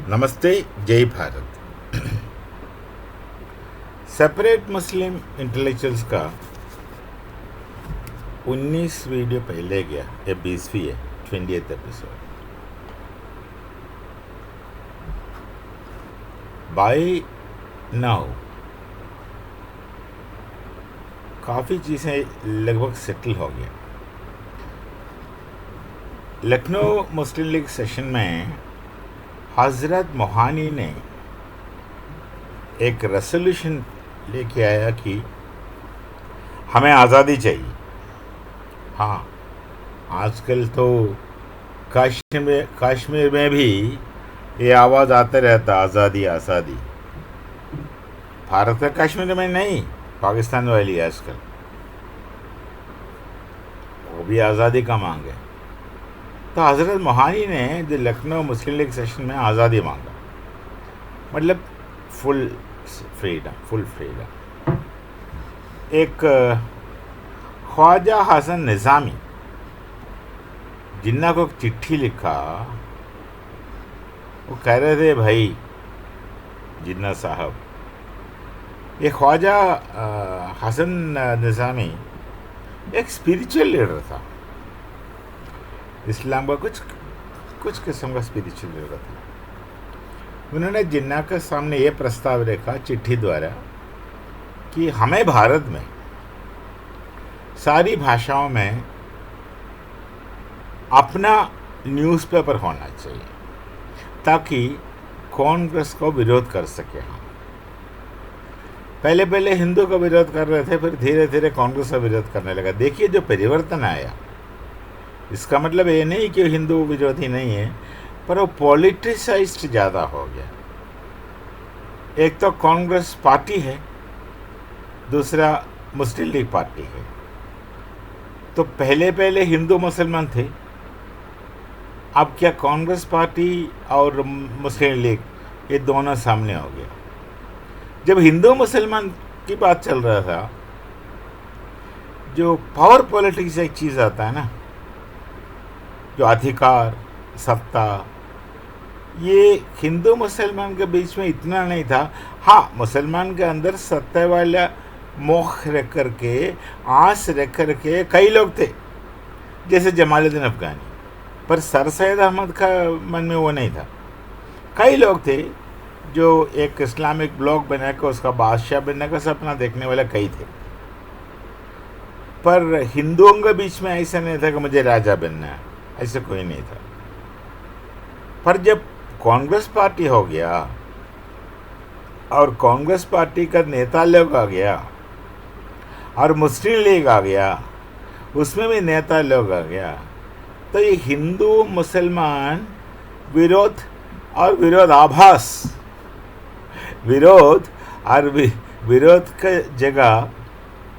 नमस्ते, जय भारत। सेपरेट मुस्लिम इंटेलेक्चुअल्स का 19 वीडियो पहले गया, ये 20वीं है, 20th एपिसोड। बाय नाउ काफ़ी चीज़ें लगभग सेटल हो गया। लखनऊ मुस्लिम लीग सेशन में हज़रत मोहानी ने एक रेसोल्यूशन लेके आया कि हमें आज़ादी चाहिए। हाँ, आजकल तो कश्मीर में भी ये आवाज़ आते रहता, आज़ादी आज़ादी। भारत का कश्मीर में नहीं, पाकिस्तान वाली आजकल वो भी आज़ादी का मांग है। तो हज़रत मोहानी ने जो लखनऊ मुस्लिम लीग सेशन में आज़ादी मांगा, मतलब फुल फ्रीडम। एक ख्वाजा हसन निज़ामी जिन्ना को चिट्ठी लिखा, वो कह रहे थे, भाई जिन्ना साहब, ये ख्वाजा हसन निज़ामी एक स्पिरिचुअल लीडर था, इस्लाम का कुछ किस्म का स्पिरिचुअल लीडर था। उन्होंने जिन्ना के सामने ये प्रस्ताव रखा चिट्ठी द्वारा कि हमें भारत में सारी भाषाओं में अपना न्यूज़पेपर होना चाहिए ताकि कांग्रेस को विरोध कर सके। हम पहले हिंदू का विरोध कर रहे थे, फिर धीरे धीरे कांग्रेस का विरोध करने लगा। देखिए जो परिवर्तन आया, इसका मतलब ये नहीं कि हिंदू विरोधी नहीं है, पर वो पॉलिटिसाइज्ड ज़्यादा हो गया। एक तो कांग्रेस पार्टी है, दूसरा मुस्लिम लीग पार्टी है। तो पहले हिंदू मुसलमान थे, अब क्या कांग्रेस पार्टी और मुस्लिम लीग ये दोनों सामने हो गया। जब हिंदू मुसलमान की बात चल रहा था, जो पावर पॉलिटिक्स एक चीज़ आता है ना, जो अधिकार सत्ता, ये हिंदू मुसलमान के बीच में इतना नहीं था। हाँ, मुसलमान के अंदर सत्ता वाला मोह रख करके, आस रख करके कई लोग थे, जैसे जमालुद्दीन अफगानी, पर सर सैयद अहमद का मन में वो नहीं था। कई लोग थे जो एक इस्लामिक ब्लॉक बना के उसका बादशाह बनने का सपना देखने वाले कई थे, पर हिंदुओं के बीच में ऐसा नहीं था कि मुझे राजा बनना है, ऐसा कोई नहीं था। पर जब कांग्रेस पार्टी हो गया और कांग्रेस पार्टी का नेता लोग आ गया और मुस्लिम लीग आ गया, उसमें भी नेता लोग आ गया, तो ये हिंदू मुसलमान विरोध और विरोधाभास, विरोध और विरोध का जगह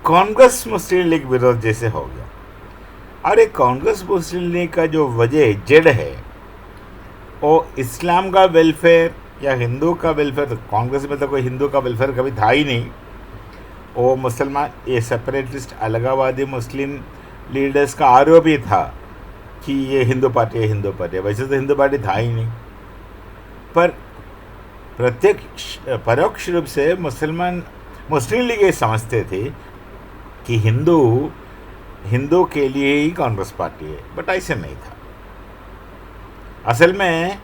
कांग्रेस मुस्लिम लीग विरोध जैसे हो गया। और एक कांग्रेस मुस्लिम लीग का जो वजह जड़ है, वो इस्लाम का वेलफेयर या हिंदू का वेलफेयर। तो कांग्रेस में तो कोई हिंदू का वेलफेयर कभी था ही नहीं। वो मुसलमान, ये सेपरेटिस्ट अलगावादी मुस्लिम लीडर्स का आरोप ही था कि ये हिंदू पार्टी है, हिंदू पार्टी है। वैसे तो हिंदू पार्टी था ही नहीं, पर प्रत्यक्ष परोक्ष रूप से मुस्लिम लीग ये समझते थे कि हिंदू के लिए ही कांग्रेस पार्टी है, बट ऐसे नहीं था। असल में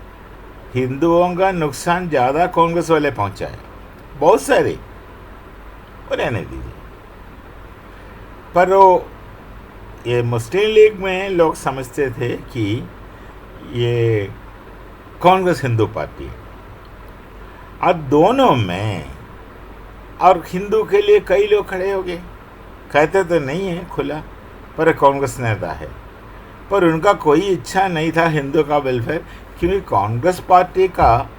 हिंदुओं का नुकसान ज़्यादा कांग्रेस वाले पहुंचा है, बहुत सारे, वो रहने दीजिए। पर वो ये मुस्लिम लीग में लोग समझते थे कि ये कांग्रेस हिंदू पार्टी है, और दोनों में, और हिंदू के लिए कई लोग खड़े हो गए। कहते तो नहीं है खुला, पर कांग्रेस नेता है, पर उनका कोई इच्छा नहीं था हिंदू का वेलफेयर, क्योंकि कांग्रेस पार्टी का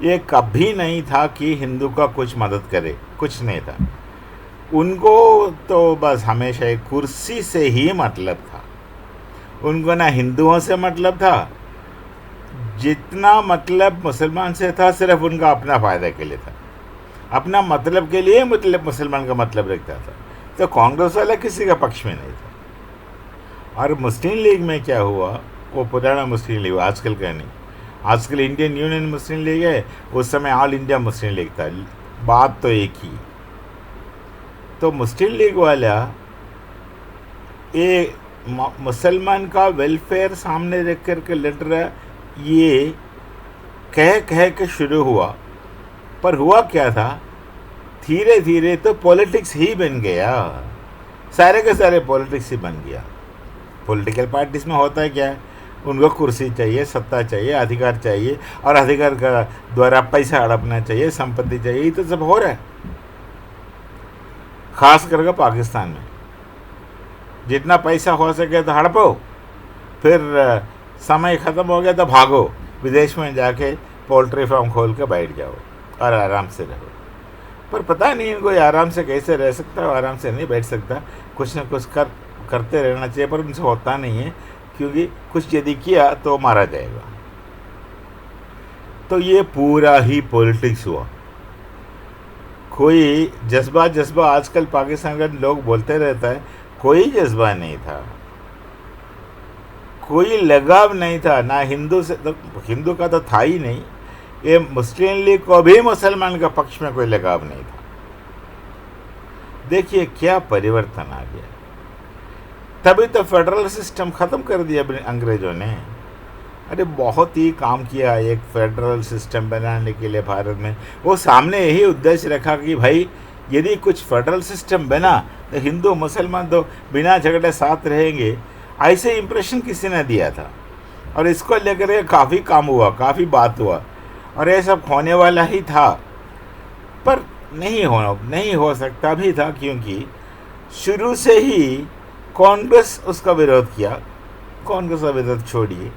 ये कभी नहीं था कि हिंदू का कुछ मदद करे, कुछ नहीं था। उनको तो बस हमेशा एक कुर्सी से ही मतलब था। उनको ना हिंदुओं से मतलब था, जितना मतलब मुसलमान से था सिर्फ उनका अपना फ़ायदा के लिए था, अपना मतलब के लिए मतलब मुसलमान का मतलब रखता था। तो कांग्रेस वाला किसी का पक्ष में नहीं था। और मुस्लिम लीग में क्या हुआ, वो पुराना मुस्लिम लीग, आजकल का नहीं, आजकल इंडियन यूनियन मुस्लिम लीग है, उस समय ऑल इंडिया मुस्लिम लीग था, बात तो एक ही। तो मुस्लिम लीग वाला ये मुसलमान का वेलफेयर सामने रख कर के लड़ रहा, ये कह कह के शुरू हुआ, पर हुआ क्या था, धीरे धीरे तो पॉलिटिक्स ही बन गया, सारे के सारे पॉलिटिक्स ही बन गया। पॉलिटिकल पार्टीज में होता है क्या है, उनको कुर्सी चाहिए, सत्ता चाहिए, अधिकार चाहिए, और अधिकार का द्वारा पैसा हड़पना चाहिए, संपत्ति चाहिए, ये तो सब हो रहा है। खास करके पाकिस्तान में जितना पैसा हो सके तो हड़पो, फिर समय ख़त्म हो गया तो भागो, विदेश में जाके पोल्ट्री फार्म खोल के बैठ जाओ और आराम से रहो। पर पता नहीं इनको आराम से कैसे रह सकता है, आराम से नहीं बैठ सकता, कुछ ना कुछ करते रहना चाहिए, पर उनसे होता नहीं है, क्योंकि कुछ यदि किया तो मारा जाएगा। तो ये पूरा ही पॉलिटिक्स हुआ। कोई जज्बा आजकल पाकिस्तान का लोग बोलते रहता है, कोई जज्बा नहीं था, कोई लगाव नहीं था, ना हिंदू से, तो हिंदू का तो था ही नहीं, ये मुस्लिम लीग को भी मुसलमान का पक्ष में कोई लगाव नहीं था। देखिए क्या परिवर्तन आ गया। तभी तो फेडरल सिस्टम ख़त्म कर दिया अंग्रेज़ों ने। अरे बहुत ही काम किया एक फेडरल सिस्टम बनाने के लिए भारत में। वो सामने यही उद्देश्य रखा कि भाई यदि कुछ फेडरल सिस्टम बना तो हिंदू मुसलमान तो बिना झगड़े साथ रहेंगे, ऐसे इंप्रेशन किसी ने दिया था। और इसको लेकर काफ़ी काम हुआ, काफ़ी बात हुआ, और ये सब होने वाला ही था। पर नहीं हो सकता भी था, क्योंकि शुरू से ही कांग्रेस उसका विरोध किया। कांग्रेस का विरोध छोड़िए,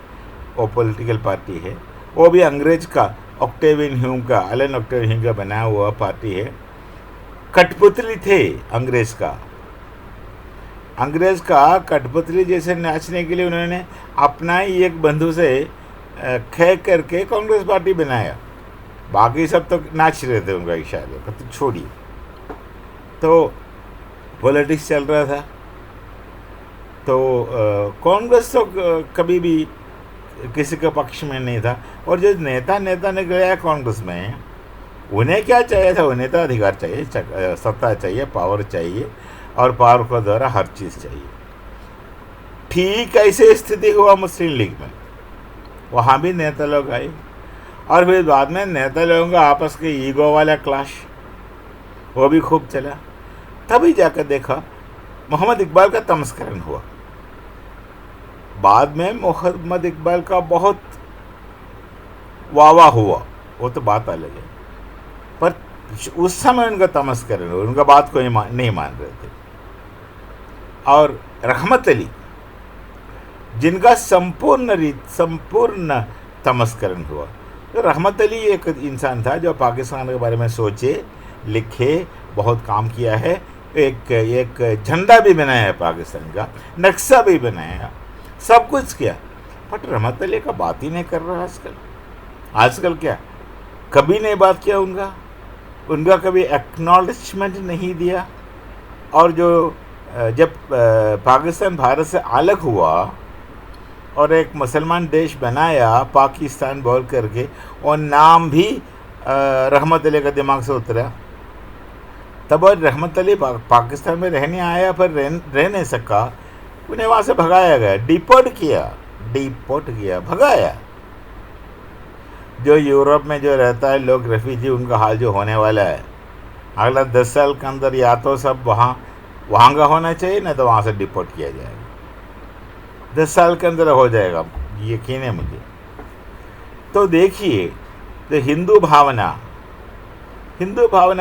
वो पॉलिटिकल पार्टी है, वो भी अंग्रेज का ऑक्टेवियन ह्यूम का, एलन ऑक्टेवियन ह्यूम का बनाया हुआ पार्टी है। कठपुतली थे अंग्रेज का कठपुतली जैसे नाचने के लिए उन्होंने अपना ही एक बंधु से खे करके कांग्रेस पार्टी बनाया। बाकी सब तो नाच रहे थे उनका इशारे पर, तो छोड़िए। तो पॉलिटिक्स चल रहा था। तो कांग्रेस तो कभी भी किसी के पक्ष में नहीं था। और जो नेता ने गया कांग्रेस में, उन्हें क्या चाहिए था, उन्हें तो अधिकार चाहिए, सत्ता चाहिए, पावर चाहिए, और पावर के द्वारा हर चीज़ चाहिए। ठीक ऐसे स्थिति हुआ मुस्लिम लीग में, वहाँ भी नेता लोग आए, और फिर बाद में नेता लोगों का आपस के ईगो वाला क्लैश वो भी खूब चला। तभी जाकर देखा मोहम्मद इकबाल का तमस्करण हुआ। बाद में मोहम्मद इकबाल का बहुत वाह हुआ, वो तो बात अलग है, पर उस समय उनका तमस्करण हुआ, उनका बात कोई नहीं मान रहे थे। और रहमत अली, जिनका संपूर्ण तमस्करण हुआ। तो रहमत अली एक इंसान था जो पाकिस्तान के बारे में सोचे, लिखे, बहुत काम किया है। एक झंडा भी बनाया है पाकिस्तान का, नक्शा भी बनाया, सब कुछ किया, बट रहमत अली का बात ही नहीं कर रहा आजकल क्या, कभी नहीं बात किया उनका कभी एक्नॉलेजमेंट नहीं दिया। और जब पाकिस्तान भारत से अलग हुआ और एक मुसलमान देश बनाया पाकिस्तान बोल करके, और नाम भी रहमत अली का दिमाग से उतरा, तब रहमत अली पाकिस्तान में रहने आया, पर रह नहीं सका, उन्हें वहाँ से भगाया गया, डिपोर्ट किया, भगाया। जो यूरोप में जो रहता है लोग रेफ्यूजी, उनका हाल जो होने वाला है अगला 10 साल के अंदर, या तो सब वहाँ का होना चाहिए, ना तो वहाँ से डिपोर्ट किया जाएगा। 10 साल के अंदर हो जाएगा, यकीन है मुझे। तो देखिए, तो हिंदू भावना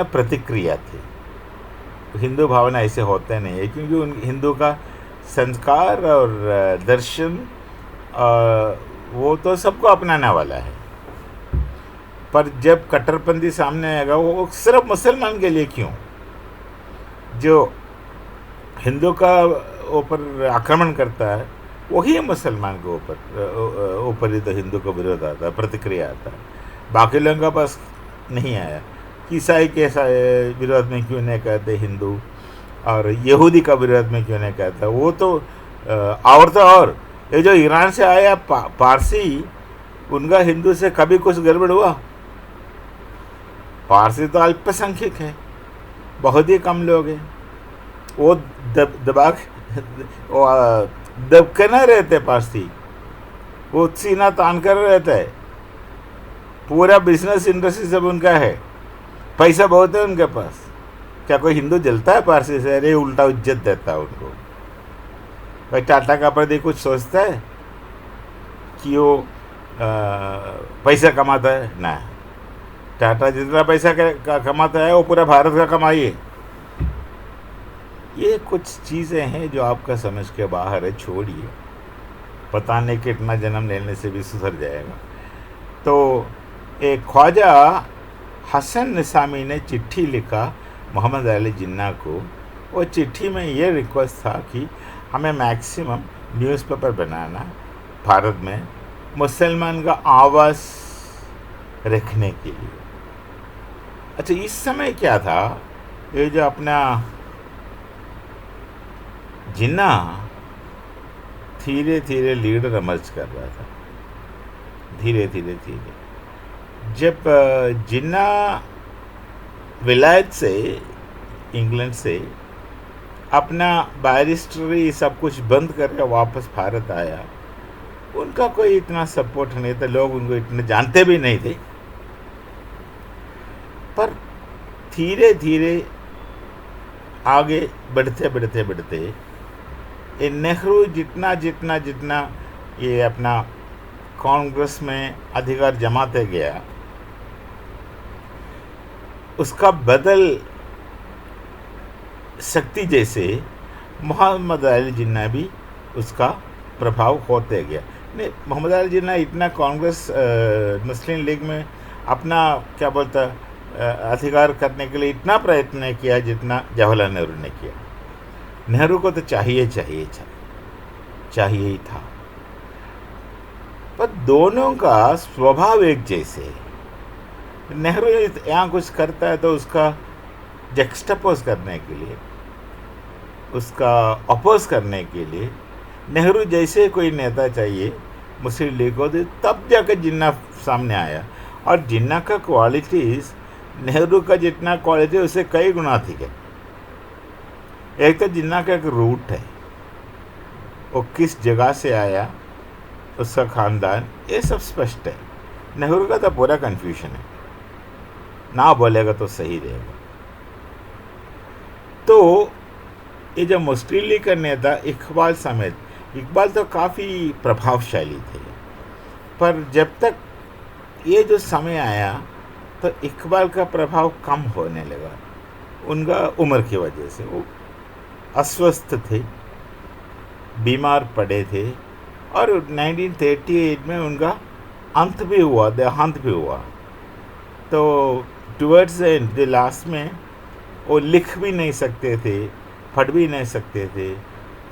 प्रतिक्रिया थी। हिंदू भावना ऐसे होते नहीं है, क्योंकि उन हिंदू का संस्कार और दर्शन वो तो सबको अपनाने वाला है। पर जब कट्टरपंथी सामने आएगा, वो सिर्फ मुसलमान के लिए क्यों, जो हिंदू का ऊपर आक्रमण करता है वही मुसलमान के ऊपर ही तो हिंदू का विरोध आता है, प्रतिक्रिया आता है। बाकी लोगों का पास नहीं आया। ईसाई के विरोध में क्यों नहीं कहते हिंदू, और यहूदी का विरोध में क्यों नहीं कहता, वो तो और ये जो ईरान से आया पारसी, उनका हिंदू से कभी कुछ गड़बड़ हुआ? पारसी तो अल्पसंख्यक है, बहुत ही कम लोग हैं। वो दबा वो दब के ना रहते पारसी, वो सीना तान कर रहता है। पूरा बिजनेस इंडस्ट्री सब उनका है, पैसा बहुत है उनके पास। क्या कोई हिंदू जलता है पारसी से? अरे उल्टा इज्जत देता है उनको। भाई टाटा का प्रति कुछ सोचता है कि वो पैसा कमाता है? ना, टाटा जितना पैसा कमाता है वो पूरा भारत का कमाई है। ये कुछ चीज़ें हैं जो आपका समझ के बाहर है, छोड़िए। पता नहीं कितना जन्म लेने से भी सुधर जाएगा। तो एक ख्वाजा हसन निसामी ने चिट्ठी लिखा मोहम्मद अली जिन्ना को। वो चिट्ठी में ये रिक्वेस्ट था कि हमें मैक्सिमम न्यूज़पेपर बनाना, भारत में मुसलमान का आवाज़ रखने के लिए। अच्छा, इस समय क्या था, ये जो अपना जिन्ना धीरे धीरे लीडर इमर्ज कर रहा था, धीरे धीरे धीरे। जब जिन्ना विलायत से, इंग्लैंड से अपना बैरिस्टरी सब कुछ बंद करके वापस भारत आया, उनका कोई इतना सपोर्ट नहीं था, लोग उनको इतने जानते भी नहीं थे। पर धीरे धीरे आगे बढ़ते बढ़ते बढ़ते ये नेहरू जितना जितना जितना ये अपना कांग्रेस में अधिकार जमाते गया, उसका बदल शक्ति जैसे मोहम्मद अली जिन्ना भी उसका प्रभाव होते गया। नहीं, मोहम्मद अली जिन्ना इतना कांग्रेस मुस्लिम लीग में अपना क्या बोलता अधिकार करने के लिए इतना प्रयत्न नहीं किया जितना जवाहरलाल नेहरू ने किया। नेहरू को तो चाहिए ही था, पर दोनों का स्वभाव एक जैसे है। नेहरू यहाँ कुछ करता है तो उसका जक्स्टपोज करने के लिए, उसका अपोज करने के लिए नेहरू जैसे कोई नेता चाहिए मुस्लिम लीग को, तब जाकर जिन्ना सामने आया। और जिन्ना का क्वालिटीज़ नेहरू का जितना क्वालिटी उससे कई गुना थी। एक तो जिन्ना का एक रूट है, वो किस जगह से आया, उसका ख़ानदान, ये सब स्पष्ट है। नेहरू का तो पूरा कन्फ्यूजन है, ना बोलेगा तो सही रहेगा। तो ये जो मुस्लिम लीग का नेता इकबाल समेत, इकबाल तो काफ़ी प्रभावशाली थे, पर जब तक ये जो समय आया तो इकबाल का प्रभाव कम होने लगा। उनका उम्र की वजह से वो अस्वस्थ थे, बीमार पड़े थे, और 1938 में उनका अंत भी हुआ, देहांत भी हुआ। तो टुवर्ड्स द लास्ट में वो लिख भी नहीं सकते थे, पढ़ भी नहीं सकते थे।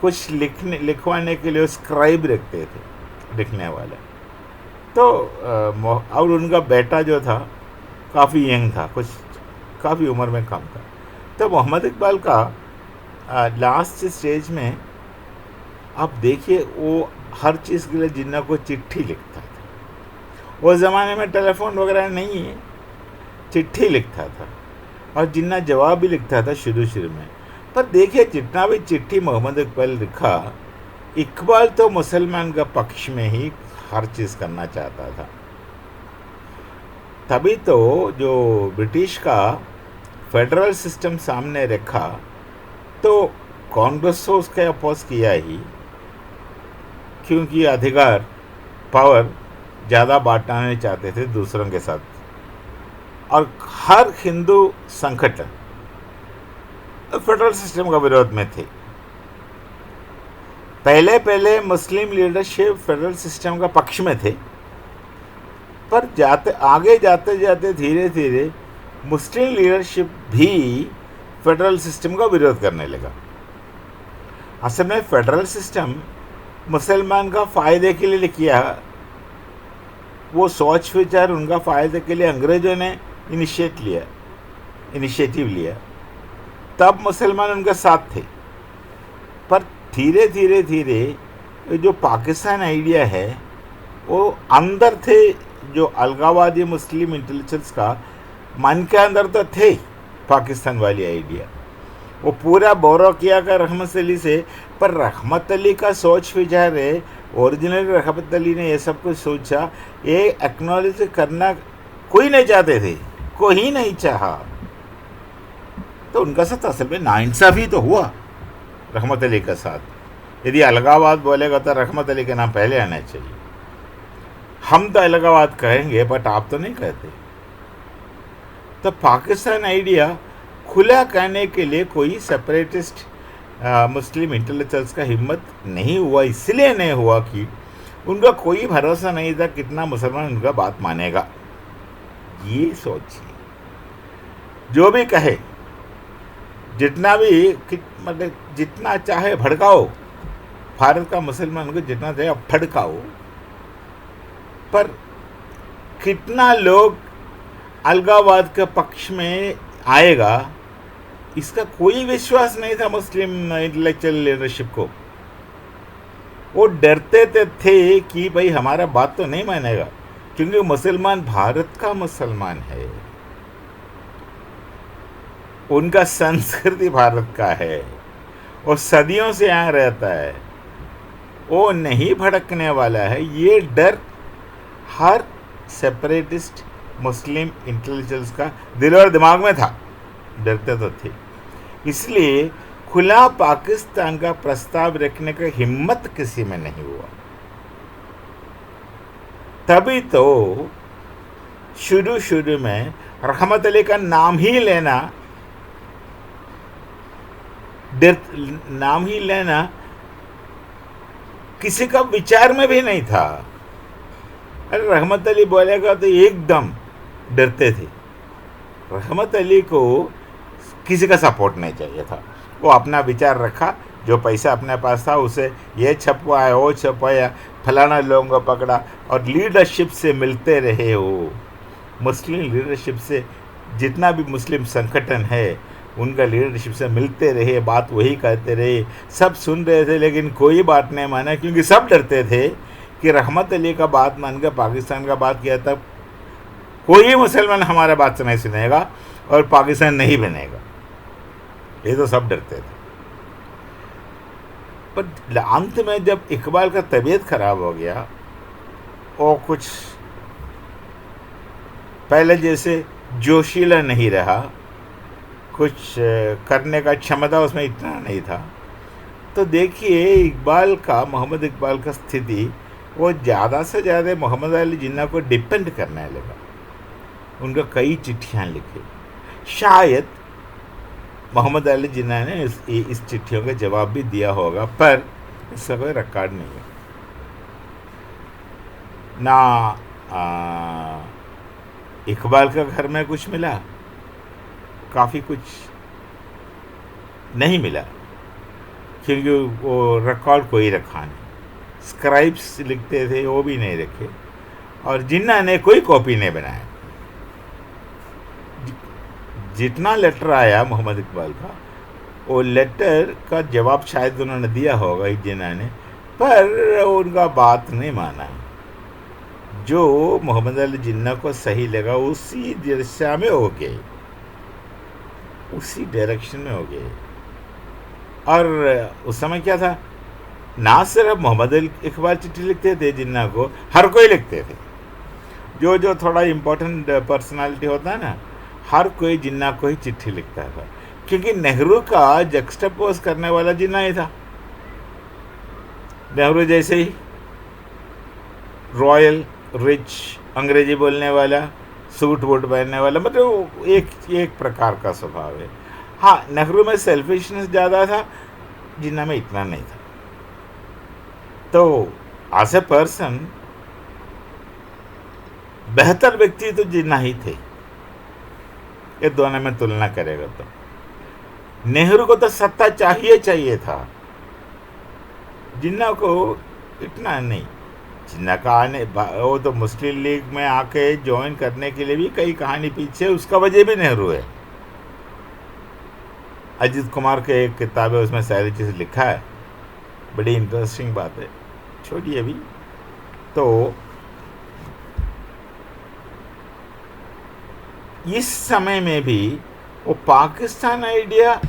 कुछ लिखवाने के लिए स्क्राइब रखते थे, लिखने वाला। तो और उनका बेटा जो था काफ़ी यंग था, कुछ काफ़ी उम्र में कम था। तो मोहम्मद इकबाल का लास्ट स्टेज में आप देखिए, वो हर चीज़ के लिए जिन्ना को चिट्ठी लिखता था। वो ज़माने में टेलीफोन वगैरह नहीं है, चिट्ठी लिखता था, और जिन्ना जवाब भी लिखता था शुरू में। पर देखिए, जितना भी चिट्ठी मोहम्मद इकबाल लिखा, इकबाल तो मुसलमान का पक्ष में ही हर चीज़ करना चाहता था। तभी तो जो ब्रिटिश का फेडरल सिस्टम सामने रखा, तो कांग्रेस को उसके अपोज किया ही, क्योंकि अधिकार, पावर ज़्यादा बांटना नहीं चाहते थे दूसरों के साथ। और हर हिंदू संगठन फेडरल सिस्टम का विरोध में थे। पहले मुस्लिम लीडरशिप फेडरल सिस्टम का पक्ष में थे, पर आगे जाते धीरे धीरे मुस्लिम लीडरशिप भी फेडरल सिस्टम का विरोध करने लगा। असल में फेडरल सिस्टम मुसलमान का फ़ायदे के लिए किया, वो सोच विचार उनका फ़ायदे के लिए अंग्रेज़ों ने इनिशिएटिव लिया, तब मुसलमान उनके साथ थे। पर धीरे धीरे जो पाकिस्तान आइडिया है, वो अंदर थे, जो अलगावादी मुस्लिम इंटेलेक्चुअल्स का मन के अंदर तो थे पाकिस्तान वाली आइडिया, वो पूरा बोरो किया का रहमत अली से। पर रहमत अली का सोच विचार है, ओरिजिनल रहमत अली ने ये सब कुछ सोचा, ये एक्नॉलेज करना कोई नहीं चाहते थे, कोई नहीं चाहा। तो उनका साथ असल में नाइंसाफ़ी तो हुआ रहमत अली के साथ। यदि अलगावाद बोलेगा तो रहमत अली का नाम पहले आना चाहिए। हम तो अलगावाद कहेंगे, बट आप तो नहीं कहते। तो पाकिस्तान आइडिया खुला कहने के लिए कोई सेपरेटिस्ट मुस्लिम इंटेलेक्चुअल्स का हिम्मत नहीं हुआ। इसलिए नहीं हुआ कि उनका कोई भरोसा नहीं था कितना मुसलमान उनका बात मानेगा। ये सोचिए, जो भी कहे, जितना भी मतलब जितना चाहे भड़काओ, भारत का मुसलमान को जितना चाहे भड़काओ, पर कितना लोग अलगावाद के पक्ष में आएगा, इसका कोई विश्वास नहीं था मुस्लिम इंटेलेक्चुअल लीडरशिप को। वो डरते थे कि भाई हमारा बात तो नहीं मानेगा, क्योंकि मुसलमान भारत का मुसलमान है, उनका संस्कृति भारत का है, और सदियों से यहाँ रहता है, वो नहीं भड़कने वाला है। ये डर हर सेपरेटिस्ट मुस्लिम इंटेलेक्चुअल्स का दिल और दिमाग में था, डरते तो थे। इसलिए खुला पाकिस्तान का प्रस्ताव रखने का हिम्मत किसी में नहीं हुआ। तभी तो शुरू में रहमत अली का नाम ही लेना किसी का विचार में भी नहीं था। अरे रहमत अली बोलेगा तो एकदम डरते थे। रहमत अली को किसी का सपोर्ट नहीं चाहिए था। वो अपना विचार रखा, जो पैसा अपने पास था उसे ये छपवाया, वो छपवाया, फलाना लोगों को पकड़ा, और लीडरशिप से मिलते रहे। वो मुस्लिम लीडरशिप से, जितना भी मुस्लिम संगठन है उनका लीडरशिप से मिलते रहे, बात वही कहते रहे, सब सुन रहे थे, लेकिन कोई बात नहीं माना, क्योंकि सब डरते थे कि रहमत अली का बात मानकर पाकिस्तान का बात किया तब कोई मुसलमान हमारा बात नहीं सुनेगा और पाकिस्तान नहीं बनेगा। ये तो सब डरते थे। पर अंत में जब इकबाल का तबीयत खराब हो गया, और कुछ पहले जैसे जोशीला नहीं रहा, कुछ करने का क्षमता उसमें इतना नहीं था, तो देखिए मोहम्मद इकबाल का स्थिति, वो ज़्यादा से ज़्यादा मोहम्मद अली जिन्ना को डिपेंड करने लगा। उनका कई चिट्ठियाँ लिखे, शायद मोहम्मद अली जिन्ना ने इस चिट्ठियों का जवाब भी दिया होगा, पर इसका कोई रिकॉर्ड नहीं है ना। इकबाल का घर में कुछ मिला, काफ़ी कुछ नहीं मिला, क्योंकि वो रिकॉर्ड कोई रखा नहीं। स्क्राइब्स लिखते थे, वो भी नहीं रखे, और जिन्ना ने कोई कॉपी नहीं बनाया। जितना लेटर आया मोहम्मद इकबाल का, वो लेटर का जवाब शायद उन्होंने दिया होगा जिन्ना ने, पर उनका बात नहीं माना। जो मोहम्मद अली जिन्ना को सही लगा उसी दिशा में हो गए, उसी डायरेक्शन में हो गए। और उस समय क्या था, ना सिर्फ मोहम्मद अली इकबाल चिट्ठी लिखते थे जिन्ना को, हर कोई लिखते थे। जो थोड़ा इम्पोर्टेंट पर्सनालिटी होता है ना, हर कोई जिन्ना को ही चिट्ठी लिखता था, क्योंकि नेहरू का जक्सटापोज करने वाला जिन्ना ही था। नेहरू जैसे ही रॉयल, रिच, अंग्रेजी बोलने वाला, सूट वूट पहनने वाला, मतलब एक प्रकार का स्वभाव है। हाँ, नेहरू में सेल्फिशनेस ज़्यादा था, जिन्ना में इतना नहीं था। तो एज ए पर्सन बेहतर व्यक्ति तो जिन्ना ही थे। ये दोनों में तुलना करेगा तो नेहरू को तो सत्ता चाहिए था, जिन्ना को इतना नहीं। जिन्ना का आने, वो तो मुस्लिम लीग में आके ज्वाइन करने के लिए भी कई कहानी पीछे, उसका वजह भी नेहरू है। अजीत कुमार के एक किताब है, उसमें सारी चीज़ लिखा है, बड़ी इंटरेस्टिंग बात है, छोड़िए अभी। तो इस समय में भी वो पाकिस्तान आइडिया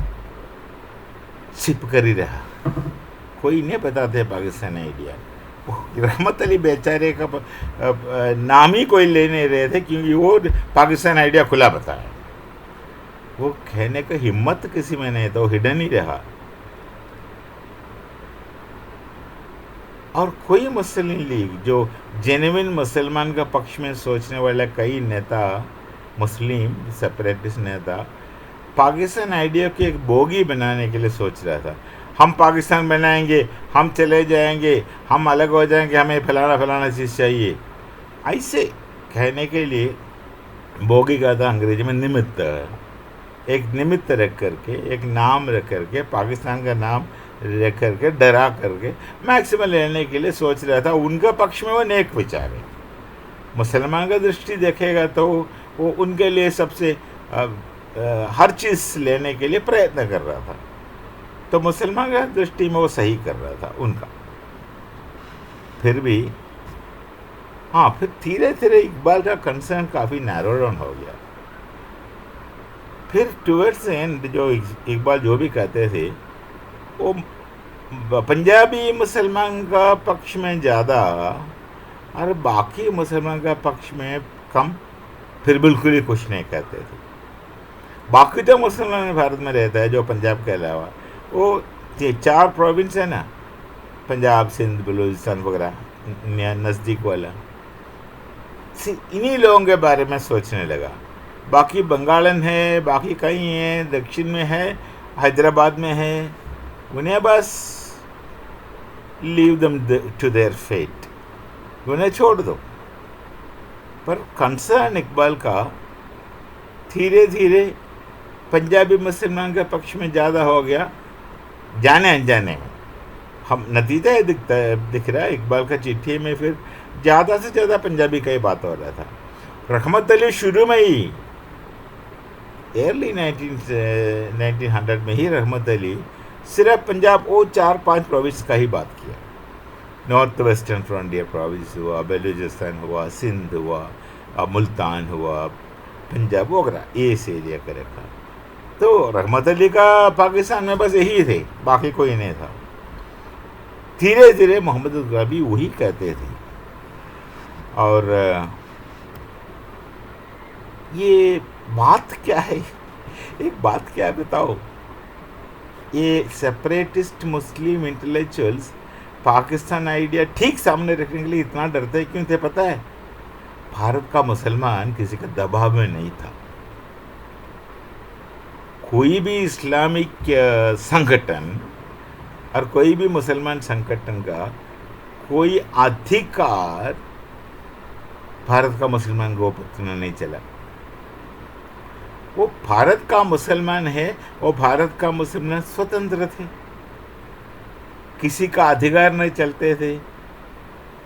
छिप कर ही रहा, कोई नहीं बताते पाकिस्तान आइडिया। रहमत अली बेचारे का नाम ही कोई ले नहीं रहे थे, क्योंकि वो पाकिस्तान आइडिया खुला बताया, वो कहने का हिम्मत किसी में नहीं था, वो हिडन ही रहा। और कोई मुस्लिम लीग जो जेन्युइन मुसलमान का पक्ष में सोचने वाला कई नेता, मुस्लिम सेपरेटिस्ट नेता, पाकिस्तान आइडिया की एक बोगी बनाने के लिए सोच रहा था। हम पाकिस्तान बनाएंगे, हम चले जाएंगे, हम अलग हो जाएंगे, हमें फलाना फलाना चीज़ चाहिए, ऐसे कहने के लिए बोगी का था अंग्रेजी में निमित्त। एक निमित्त रख करके, एक नाम रख करके, पाकिस्तान का नाम रख करके, डरा करके मैक्सिमम लेने के लिए सोच रहा था। उनका पक्ष में वो नेक विचार है, मुसलमान का दृष्टि देखेगा तो वो उनके लिए सबसे हर चीज़ लेने के लिए प्रयत्न कर रहा था, तो मुसलमान का दृष्टि में वो सही कर रहा था उनका। फिर भी हाँ, फिर धीरे धीरे इकबाल का कंसर्न काफ़ी नैरो डाउन हो गया। फिर टुवर्ड्स एंड जो इकबाल जो भी कहते थे वो पंजाबी मुसलमान का पक्ष में ज़्यादा और बाकी मुसलमान का पक्ष में कम, फिर बिल्कुल ही कुछ नहीं कहते थे। बाकी तो मुसलमान भारत में रहता है जो पंजाब के अलावा, वो 4 प्रोविंस है ना, पंजाब, सिंध, बलूचिस्तान वगैरह नज़दीक वाला, इन्हीं लोगों के बारे में सोचने लगा। बाकी बंगालन है, बाकी कहीं है, दक्षिण में है, हैदराबाद में है, उन्हें बस leave them to their fate, उन्हें छोड़ दो। पर कंसर्न इकबाल का धीरे धीरे पंजाबी मुसलमान के पक्ष में ज़्यादा हो गया, जाने अनजाने में। हम नतीजा है दिख रहा है इकबाल का चिट्ठी में, फिर ज़्यादा से ज़्यादा पंजाबी का ही बात हो रहा था। रहमत अली शुरू में ही अर्ली 1900 में ही रहमत अली सिर्फ पंजाब वो 4-5 प्रोविंस का ही बात किया। नॉर्थ वेस्टर्न फ्रंटियर प्रोविंस हुआ, बलूचिस्तान हुआ, सिंध हुआ, मुल्तान हुआ, पंजाब वगैरह इस एरिया का रखा। तो रहमत अली का पाकिस्तान में बस यही थे, बाकी कोई नहीं था। धीरे धीरे मोहम्मद गद्दाफी वही कहते थे। और ये बात क्या है, एक बात क्या है बताओ, ये सेपरेटिस्ट मुस्लिम इंटेलेक्चुअल्स पाकिस्तान आइडिया ठीक सामने रखने के लिए इतना डरते क्यों थे पता है? भारत का मुसलमान किसी का दबाव में नहीं था। कोई भी इस्लामिक संगठन और कोई भी मुसलमान संगठन का कोई अधिकार भारत का मुसलमान को पतना नहीं चला। वो भारत का मुसलमान है, वो भारत का मुसलमान स्वतंत्र थे, किसी का अधिकार नहीं चलते थे,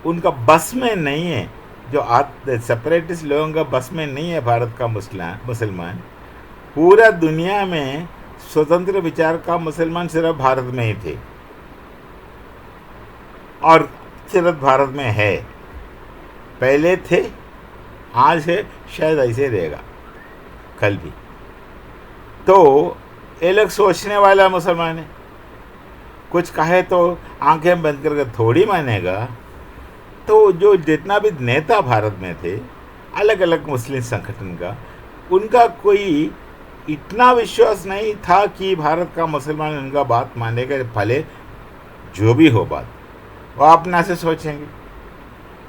उनका बस में नहीं है। जो सेपरेटिस्ट लोगों का बस में नहीं है भारत का मुसलमान। पूरा दुनिया में स्वतंत्र विचार का मुसलमान सिर्फ भारत में ही थे और सिर्फ भारत में है। पहले थे, आज है, शायद ऐसे रहेगा कल भी। तो ये लोग सोचने वाला मुसलमान है, कुछ कहे तो आंखें बंद करके थोड़ी मानेगा। तो जो जितना भी नेता भारत में थे अलग अलग मुस्लिम संगठन का, उनका कोई इतना विश्वास नहीं था कि भारत का मुसलमान उनका बात मानेगा, भले जो भी हो बात वो अपना से सोचेंगे।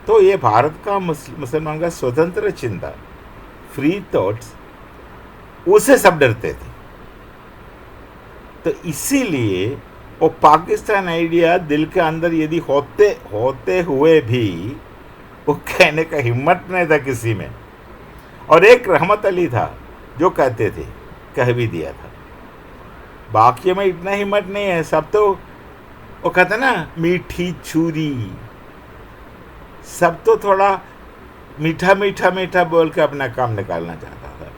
तो ये भारत का मुसलमान का स्वतंत्र चिंता, फ्री थॉट्स, उसे सब डरते थे। तो इसीलिए वो पाकिस्तान आइडिया दिल के अंदर यदि होते हुए भी वो कहने का हिम्मत नहीं था किसी में। और एक रहमत अली था जो कहते थे, कह भी दिया था। बाकी में इतना हिम्मत नहीं है। सब तो वो कहते ना मीठी छुरी, सब तो थोड़ा मीठा मीठा मीठा बोल के अपना काम निकालना चाहता था।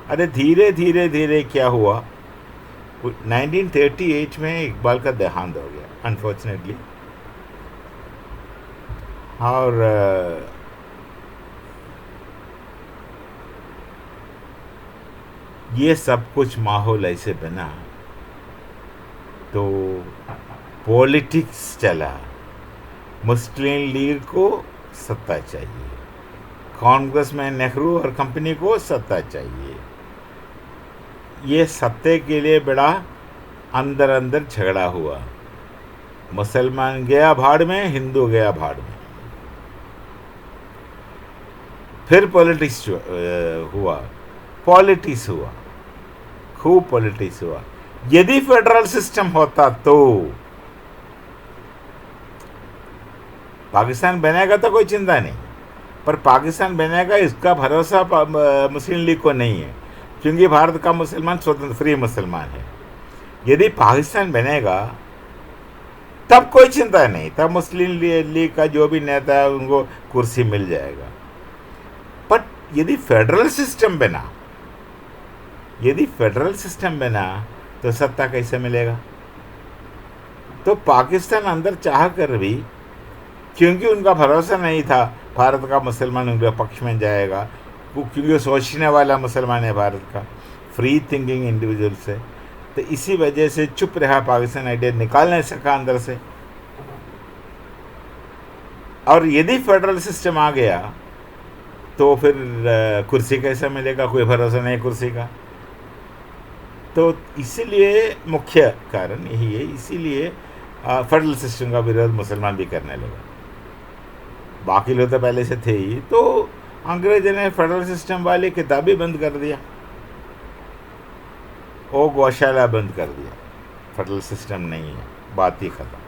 अरे धीरे धीरे धीरे क्या हुआ, 1938 में इकबाल का देहांत हो गया अनफॉर्चुनेटली। और ये सब कुछ माहौल ऐसे बना तो पॉलिटिक्स चला। मुस्लिम लीग को सत्ता चाहिए, कांग्रेस में नेहरू और कंपनी को सत्ता चाहिए। ये सत्ते के लिए बड़ा अंदर अंदर झगड़ा हुआ। मुसलमान गया भाड़ में, हिंदू गया भाड़ में। फिर पॉलिटिक्स हुआ, पॉलिटिक्स हुआ, खूब पॉलिटिक्स हुआ। यदि फेडरल सिस्टम होता तो पाकिस्तान बनेगा तो कोई चिंता नहीं, पर पाकिस्तान बनेगा इसका भरोसा मुस्लिम लीग को नहीं है, क्योंकि भारत का मुसलमान स्वतंत्र फ्री मुसलमान है। यदि पाकिस्तान बनेगा तब कोई चिंता नहीं, तब मुस्लिम लीग का जो भी नेता है उनको कुर्सी मिल जाएगा। पर यदि फेडरल सिस्टम बना, यदि फेडरल सिस्टम बना तो सत्ता कैसे मिलेगा? तो पाकिस्तान अंदर चाह कर भी, क्योंकि उनका भरोसा नहीं था भारत का मुसलमान उनके पक्ष में जाएगा, क्योंकि सोचने वाला मुसलमान है भारत का, फ्री थिंकिंग इंडिविजुअल से, तो इसी वजह से चुप रहा, पाकिस्तान आइडिया निकाल नहीं सका अंदर से। और यदि फेडरल सिस्टम आ गया तो फिर कुर्सी कैसे मिलेगा? कोई भरोसा नहीं कुर्सी का। तो इसीलिए मुख्य कारण यही है, इसीलिए फेडरल सिस्टम का विरोध मुसलमान भी करने लगा। बाकी लोग तो पहले से थे ही। तो अंग्रेजों ने फेडरल सिस्टम वाली किताब ही बंद कर दिया, वो गौशाला बंद कर दिया, फेडरल सिस्टम नहीं है, बात ही खत्म।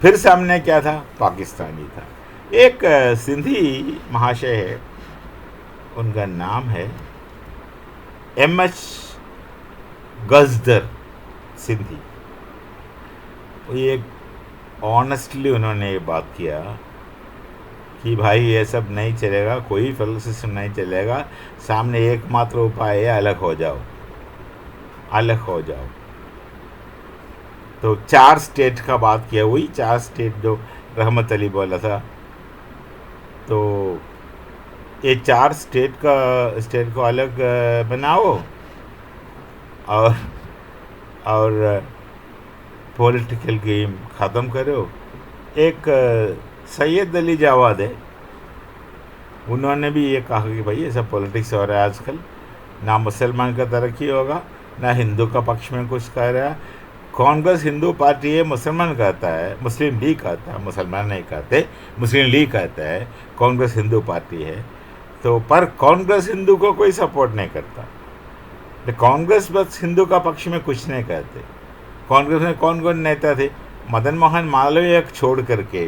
फिर सामने क्या था? पाकिस्तानी था। एक सिंधी महाशय है, उनका नाम है एम.एच. गजदर सिंधी। ये ऑनेस्टली उन्होंने ये बात किया कि भाई ये सब नहीं चलेगा, कोई फेडरल सिस्टम नहीं चलेगा, सामने एकमात्र उपाय है अलग हो जाओ, अलग हो जाओ। तो 4 स्टेट का बात किया, वही 4 स्टेट जो रहमत अली बोला था। तो ये 4 स्टेट को अलग बनाओ और पॉलिटिकल गेम ख़त्म करो। एक सैयद अली जावाद है, उन्होंने भी ये कहा कि भाई ये सब पॉलिटिक्स हो रहा है आजकल, ना मुसलमान का तरक्की होगा, ना हिंदू का पक्ष में कुछ कह रहा है। कांग्रेस हिंदू पार्टी है, मुसलमान कहता है, मुस्लिम लीग कहता है, मुसलमान नहीं कहते, मुस्लिम लीग कहता है कांग्रेस हिंदू पार्टी है। तो पर कांग्रेस हिंदू को कोई सपोर्ट नहीं करता, तो कांग्रेस बस हिंदू का पक्ष में कुछ नहीं कहते। कांग्रेस में कौन कौन नेता थे? मदन मोहन मालवीय छोड़ करके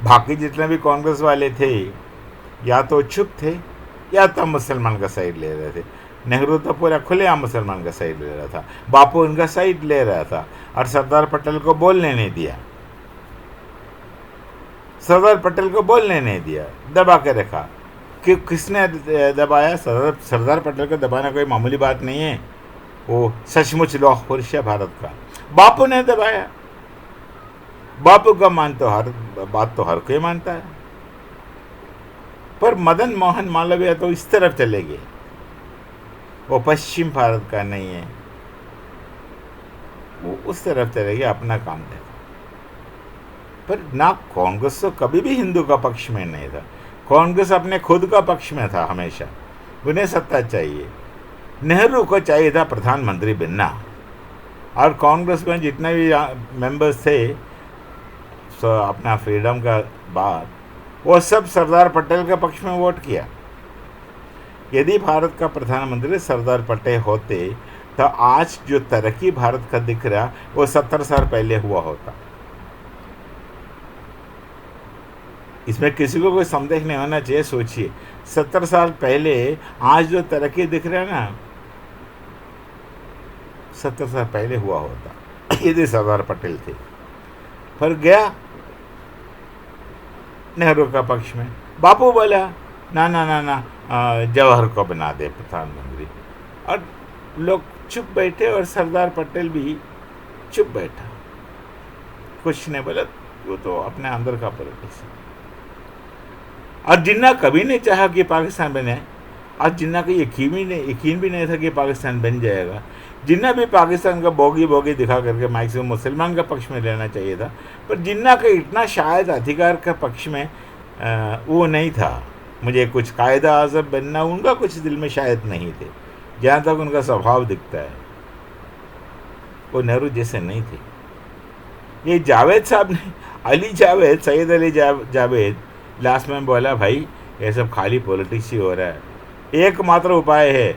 बाकी जितने भी कांग्रेस वाले थे या तो चुप थे या तो मुसलमान का साइड ले रहे थे। नेहरू तो पूरा खुलेआम मुसलमान का साइड ले रहा था, बापू उनका साइड ले रहा था, और सरदार पटेल को बोलने नहीं दिया, सरदार पटेल को बोलने नहीं दिया, दबा के रखा। कि किसने दबाया? सरदार पटेल को दबाना कोई मामूली बात नहीं है, वो सचमुच लौह पुरुष है भारत का। बापू ने दबाया, बापू का बात तो हर कोई मानता है। पर मदन मोहन मालवीय तो इस तरफ चले गए, वो पश्चिम भारत का नहीं है, वो उस तरफ चले गए, अपना काम देखा। पर ना कांग्रेस तो कभी भी हिंदू का पक्ष में नहीं था, कांग्रेस अपने खुद का पक्ष में था हमेशा, उन्हें सत्ता चाहिए। नेहरू को चाहिए था प्रधानमंत्री बनना, और कांग्रेस में जितने भी मेंबर्स थे अपना फ्रीडम का बाद, वो सब सरदार पटेल के पक्ष में वोट किया। यदि भारत का प्रधानमंत्री सरदार पटेल होते तो आज जो तरक्की भारत का दिख रहा वो 70 साल पहले हुआ होता। इसमें किसी को कोई संदेह नहीं होना चाहिए। सोचिए 70 साल पहले आज जो तरक्की दिख रहा है ना, 70 साल पहले हुआ होता यदि सरदार पटेल थे। पर गया नेहरू का पक्ष में, बापू बोला ना ना ना ना जवाहर को बना दे प्रधानमंत्री, और लोग चुप बैठे, और सरदार पटेल भी चुप बैठा, कुछ नहीं बोला। वो तो अपने अंदर का पॉलिटिक्स। और जिन्ना कभी नहीं चाहा कि पाकिस्तान बने, आज जिन्ना को यकीन भी नहीं था कि पाकिस्तान बन जाएगा। जिन्ना भी पाकिस्तान का बोगी बोगी दिखा करके मैक्सिमम मुसलमान का पक्ष में लेना चाहिए था, पर जिन्ना का इतना शायद अधिकार का पक्ष में वो नहीं था। मुझे कुछ कायदा आज़म बनना उनका कुछ दिल में शायद नहीं थे, जहाँ तक उनका स्वभाव दिखता है वो नेहरू जैसे नहीं थे। ये जावेद साहब ने, अली जावेद, सैयद अली जावेद लास्ट में बोला भाई ये सब खाली पॉलिटिक्स ही हो रहा है, एकमात्र उपाय है,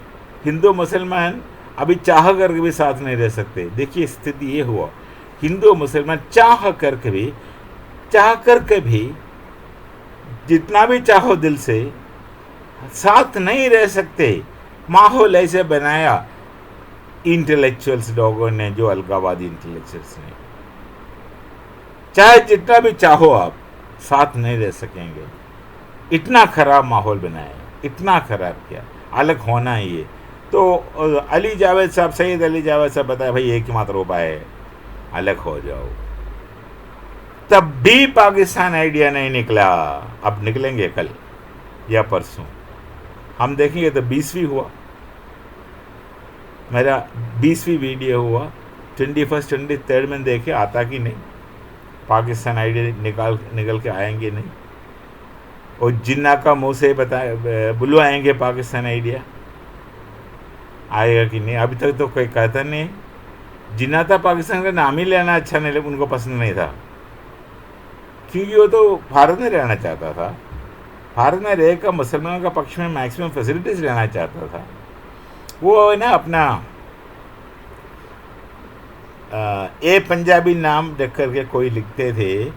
हिंदू मुसलमान अभी चाह करके भी साथ नहीं रह सकते। देखिए स्थिति ये हुआ, हिंदू मुसलमान चाह करके भी जितना भी चाहो दिल से साथ नहीं रह सकते। माहौल ऐसे बनाया इंटेलेक्चुअल्स लोगों ने, जो अलगावादी इंटेलेक्चुअल्स ने, चाहे जितना भी चाहो आप साथ नहीं रह सकेंगे। इतना खराब माहौल बनाया, इतना खराब किया, अलग होना ही है। तो अली जावेद साहब, सैयद अली जावेद साहब बताया भाई एक ही मात्र उपाय है, अलग हो जाओ। तब भी पाकिस्तान आइडिया नहीं निकला। अब निकलेंगे कल या परसों, हम देखेंगे। तो 20वीं हुआ, मेरा 20वीं वीडियो हुआ, 21st 23rd में देखे आता कि नहीं, पाकिस्तान आइडिया निकल के आएंगे नहीं, और जिन्ना का मुँह से बुलवाएंगे पाकिस्तान आइडिया, आएगा कि नहीं। अभी तक तो कोई कहता नहीं। जिन्ना था पाकिस्तान का नाम ही लेना अच्छा नहीं, उनको पसंद नहीं था, क्योंकि वो तो भारत में रहना चाहता था, भारत में रहकर मुसलमानों का पक्ष में मैक्सिमम फैसिलिटीज़ लेना चाहता था। वो है ना अपना ए पंजाबी नाम रख करके कोई लिखते थे,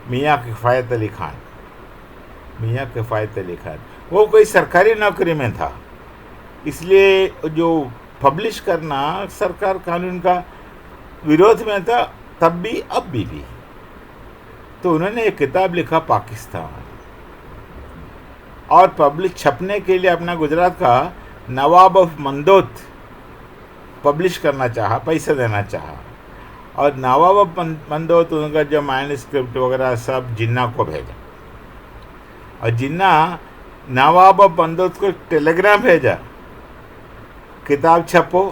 मियाँ किफ़ायत अली खान, मियाँ किफ़ायत अली खान। वो कोई सरकारी नौकरी में था, इसलिए जो पब्लिश करना सरकार कानून का विरोध में था तब भी अब भी। तो उन्होंने एक किताब लिखा पाकिस्तान, और पब्लिश छपने के लिए अपना गुजरात का नवाब ऑफ मंदोत पब्लिश करना चाहा, पैसे देना चाहा, और नवाब ऑफ मंदोत उनका जो मैन्युस्क्रिप्ट वगैरह सब जिन्ना को भेजा, और जिन्ना नवाब ऑफ मंदोत को टेलीग्राम भेजा, किताब छपो,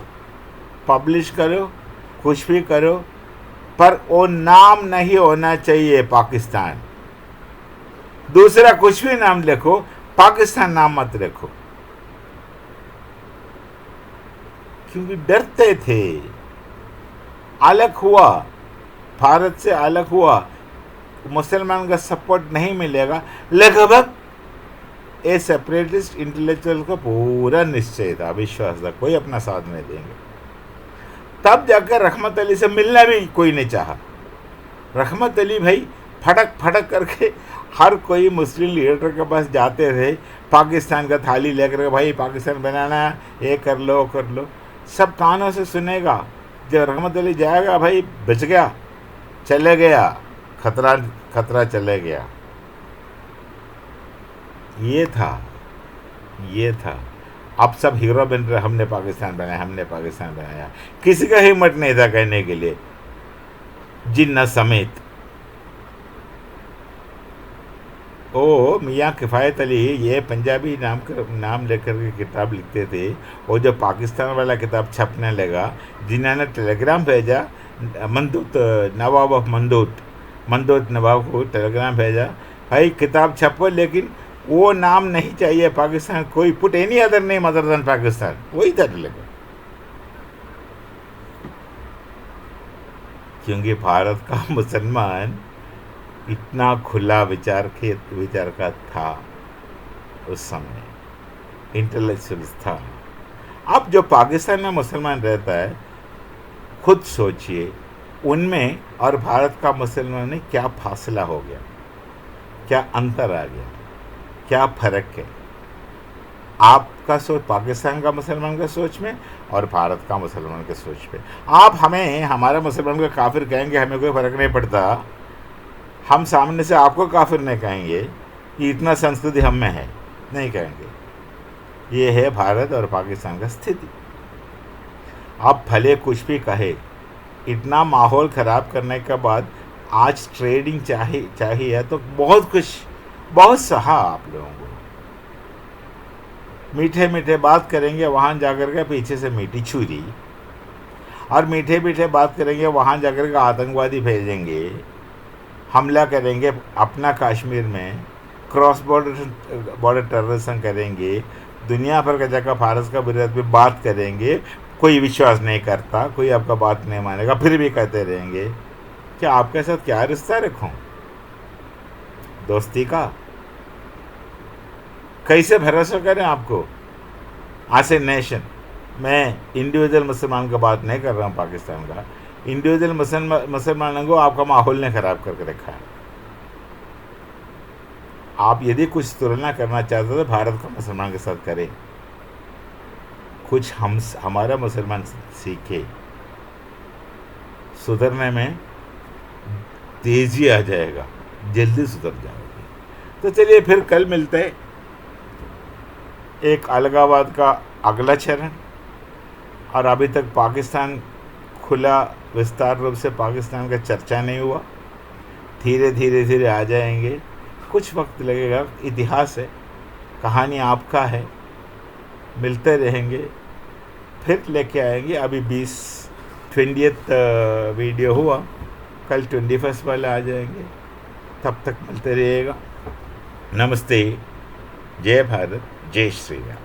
पब्लिश करो, कुछ भी करो, पर वो नाम नहीं होना चाहिए पाकिस्तान। दूसरा कुछ भी नाम लिखो, पाकिस्तान नाम मत रखो, क्योंकि डरते थे। अलग हुआ, भारत से अलग हुआ, मुसलमान का सपोर्ट नहीं मिलेगा, लगभग ए सेपरेटिस्ट इंटेलेक्चुअल का पूरा निश्चय था, विश्वास था, कोई अपना साथ नहीं देंगे। तब जाकर रहमत अली से मिलना भी कोई नहीं चाहा। रहमत अली भाई फटक फटक करके हर कोई मुस्लिम लीडर के पास जाते थे, पाकिस्तान का थाली लेकर, भाई पाकिस्तान बनाना है, ये कर लो कर लो, सब कानों से सुनेगा। जब रहमत अली जाएगा भाई बच गया, चले गया, खतरा चले गया। ये था। अब सब हीरो बन रहे, हमने पाकिस्तान बनाया, हमने पाकिस्तान बनाया। किसी का हिम्मत नहीं था कहने के लिए, जिन्ना समेत। ओ मियाँ किफ़ायत अली ये पंजाबी नाम लेकर के किताब लिखते थे, और जब पाकिस्तान वाला किताब छपने लगा, जिन्होंने टेलीग्राम भेजा, नवाब ऑफ मंदोत नवाब को टेलीग्राम भेजा, भाई किताब छपो, लेकिन वो नाम नहीं चाहिए पाकिस्तान, कोई put any other name other than Pakistan, वही था लगा। क्योंकि भारत का मुसलमान इतना खुला विचार का था उस समय, इंटेलेक्चुअल्स था। अब जो पाकिस्तान में मुसलमान रहता है, खुद सोचिए उनमें और भारत का मुसलमान में क्या फासला हो गया, क्या अंतर आ गया, क्या फ़र्क है आपका सोच, पाकिस्तान का मुसलमान का सोच में और भारत का मुसलमान के सोच पे। आप हमें हमारा मुसलमान को काफिर कहेंगे, हमें कोई फ़र्क नहीं पड़ता, हम सामने से आपको काफिर नहीं कहेंगे कि इतना संस्कृति हम में है, नहीं कहेंगे। ये है भारत और पाकिस्तान का स्थिति। आप भले कुछ भी कहे, इतना माहौल ख़राब करने के बाद आज ट्रेडिंग चाहिए तो बहुत सहा आप लोगों को, मीठे मीठे बात करेंगे, वहाँ जाकर के पीछे से मीठी छुरी, और मीठे मीठे बात करेंगे, वहाँ जाकर के आतंकवादी भेजेंगे, हमला करेंगे अपना कश्मीर में, क्रॉस बॉर्डर टेररिज्म करेंगे, दुनिया भर का जगह भारत का विरोध में बात करेंगे, कोई विश्वास नहीं करता, कोई आपका बात नहीं मानेगा, फिर भी कहते रहेंगे। क्या आपके साथ क्या रिश्ता रखूं? दोस्ती का? कैसे भरोसा करें आपको? एज ए नेशन, मैं इंडिविजुअल मुसलमान का बात नहीं कर रहा हूँ, पाकिस्तान का। इंडिविजुअल मुसलमानों को आपका माहौल ने ख़राब करके रखा है। आप यदि कुछ तुलना करना चाहते हो तो भारत का मुसलमान के साथ करें, कुछ हमारा मुसलमान सीखे, सुधरने में तेजी आ जाएगा, जल्दी सुधर जाएगी। तो चलिए फिर कल मिलते हैं, एक अलगावाद का अगला चरण। और अभी तक पाकिस्तान खुला विस्तार रूप से पाकिस्तान का चर्चा नहीं हुआ, धीरे धीरे धीरे आ जाएंगे, कुछ वक्त लगेगा। इतिहास है, कहानी आपका है, मिलते रहेंगे, फिर लेके आएंगे। अभी 20th वीडियो हुआ, कल 21st वाले आ जाएंगे, तब तक मिलते रहिएगा। नमस्ते, जय भारत, जय श्री राम।